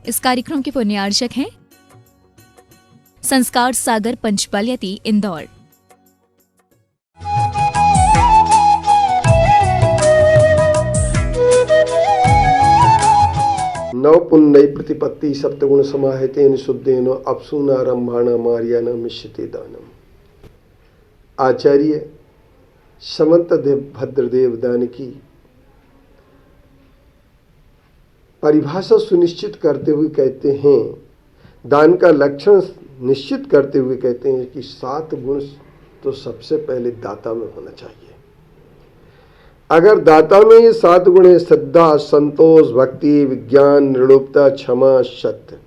इस कार्यक्रम के पुण्यार्चक हैं संस्कार सागर पंचपलियती इंदौर। नव पुण्य प्रतिपत्ति सप्तगुण समाहितेन शुद्धेन अप्सूनारंभाण मार्यान मिश्यते दानम। आचार्य समंत भद्रदेव दान की परिभाषा सुनिश्चित करते हुए कहते हैं, दान का लक्षण निश्चित करते हुए कहते हैं कि 7 गुण तो सबसे पहले दाता में होना चाहिए। अगर दाता में ये 7 गुण है, श्रद्धा, संतोष, भक्ति, विज्ञान, निर्लोभता, क्षमा, सत्य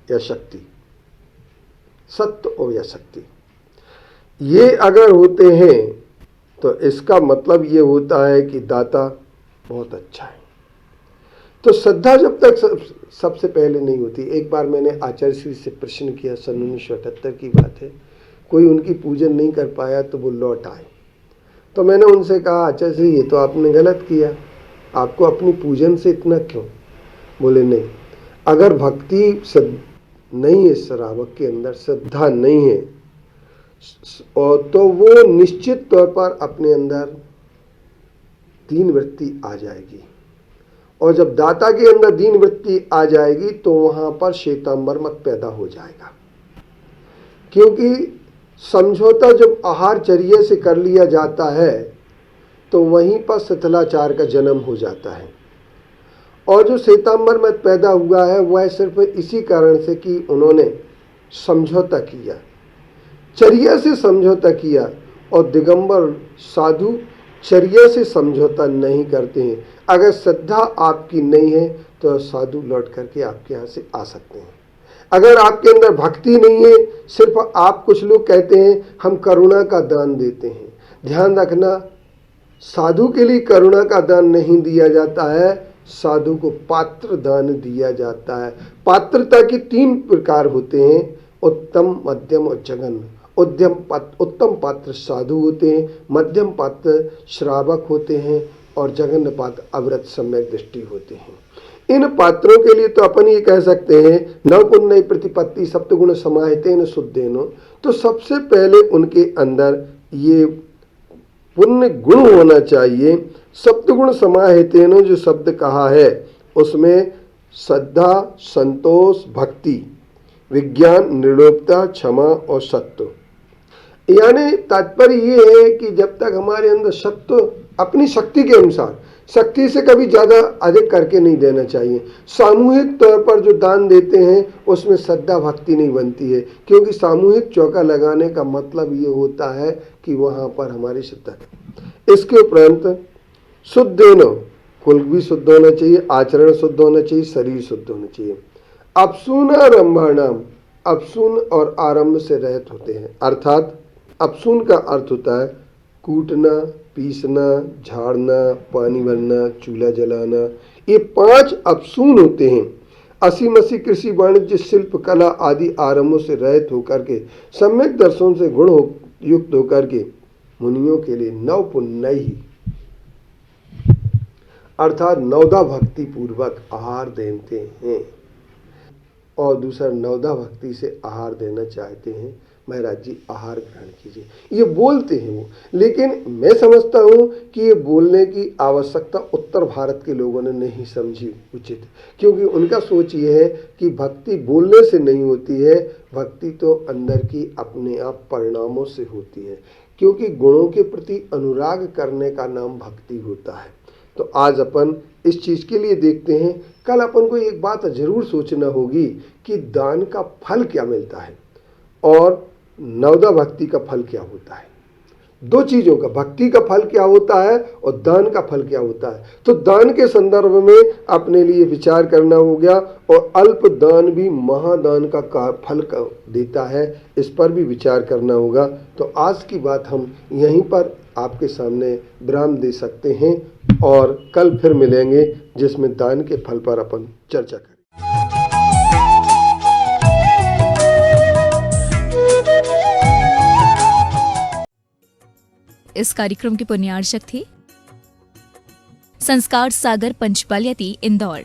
या शक्ति, सत्य और या शक्ति, ये अगर होते हैं तो इसका मतलब ये होता है कि दाता बहुत अच्छा है। तो श्रद्धा जब तक सबसे पहले नहीं होती। एक बार मैंने आचार्य श्री से प्रश्न किया, सन 1978 की बात है, कोई उनकी पूजन नहीं कर पाया तो वो लौट आए। तो मैंने उनसे कहा, आचार्य श्री ये तो आपने गलत किया, आपको अपनी पूजन से इतना क्यों? बोले नहीं, अगर भक्ति नहीं है, श्रावक के अंदर श्रद्धा नहीं है और तो वो निश्चित तौर पर अपने अंदर दीन वृत्ति आ जाएगी, और जब दाता के अंदर दीन वृत्ति आ जाएगी तो वहां पर श्वेतांबर मत पैदा हो जाएगा। क्योंकि समझौता जब आहारचर्या से कर लिया जाता है तो वहीं पर शिथिलाचार का जन्म हो जाता है। और जो श्वेतांबर मत पैदा हुआ है वह सिर्फ इसी कारण से कि उन्होंने समझौता किया, चर्या से समझौता किया, और दिगंबर साधु चर्या से समझौता नहीं करते हैं। अगर श्रद्धा आपकी नहीं है तो साधु लौट करके आपके यहाँ से आ सकते हैं। अगर आपके अंदर भक्ति नहीं है, सिर्फ आप, कुछ लोग कहते हैं हम करुणा का दान देते हैं। ध्यान रखना, साधु के लिए करुणा का दान नहीं दिया जाता है, साधु को पात्र दान दिया जाता है। पात्रता के 3 प्रकार होते हैं, उत्तम, मध्यम और जघन्य। उत्तम पात्र साधु होते हैं, मध्यम पात्र श्रावक होते हैं और जघन्य पात्र अव्रत सम्यक दृष्टि होते हैं। इन पात्रों के लिए तो अपन ये कह सकते हैं नव पुण्य प्रतिपत्ति सप्तगुण समाहितेन शुद्धेन। तो सबसे पहले उनके अंदर ये पुण्य गुण होना चाहिए। सप्तगुण समाहितेन जो शब्द कहा है उसमें श्रद्धा, संतोष, भक्ति, विज्ञान, निर्लोभता, क्षमा और सत्य, यानी तात्पर्य ये है कि जब तक हमारे अंदर सत्य अपनी शक्ति के अनुसार, शक्ति से कभी ज़्यादा अधिक करके नहीं देना चाहिए। सामूहिक तौर पर जो दान देते हैं उसमें श्रद्धा भक्ति नहीं बनती है, क्योंकि सामूहिक चौका लगाने का मतलब ये होता है कि वहाँ पर हमारी श्रद्धा है। इसके उपरांत शुद्ध होना, कुल भी शुद्ध होना चाहिए, आचरण शुद्ध होना चाहिए, शरीर शुद्ध होना चाहिए। अपसूनारंभाणाम, अपसून और आरंभ से रहित होते हैं। अर्थात अपसून का अर्थ होता है कूटना, पीसना, झाड़ना, पानी भरना, चूल्हा जलाना, ये 5 अपसून होते हैं। असीमसी कृषि, वाणिज्य, शिल्प, कला आदि आरंभों से रहित होकर के सम्यक दर्शन से गुण युक्त होकर के मुनियों के लिए नव पुण्य ही, अर्थात नवदा भक्ति पूर्वक आहार देते हैं। और दूसरा, नवदा भक्ति से आहार देना चाहते हैं, महाराज जी आहार ग्रहण कीजिए, ये बोलते हैं वो। लेकिन मैं समझता हूँ कि ये बोलने की आवश्यकता उत्तर भारत के लोगों ने नहीं समझी उचित, क्योंकि उनका सोच ये है कि भक्ति बोलने से नहीं होती है, भक्ति तो अंदर की अपने आप परिणामों से होती है, क्योंकि गुणों के प्रति अनुराग करने का नाम भक्ति होता है। तो आज अपन इस चीज़ के लिए देखते हैं। कल अपन को एक बात जरूर सोचना होगी कि दान का फल क्या मिलता है और नवदा भक्ति का फल क्या होता है। 2 चीज़ों का, भक्ति का फल क्या होता है और दान का फल क्या होता है। तो दान के संदर्भ में अपने लिए विचार करना हो गया, और अल्प दान भी महादान का फल देता है, इस पर भी विचार करना होगा। तो आज की बात हम यहीं पर आपके सामने विराम दे सकते हैं और कल फिर मिलेंगे जिसमें दान के फल पर अपन चर्चा करें। इस कार्यक्रम के पुण्यार्चक थे संस्कार सागर पंचपलियती इंदौर।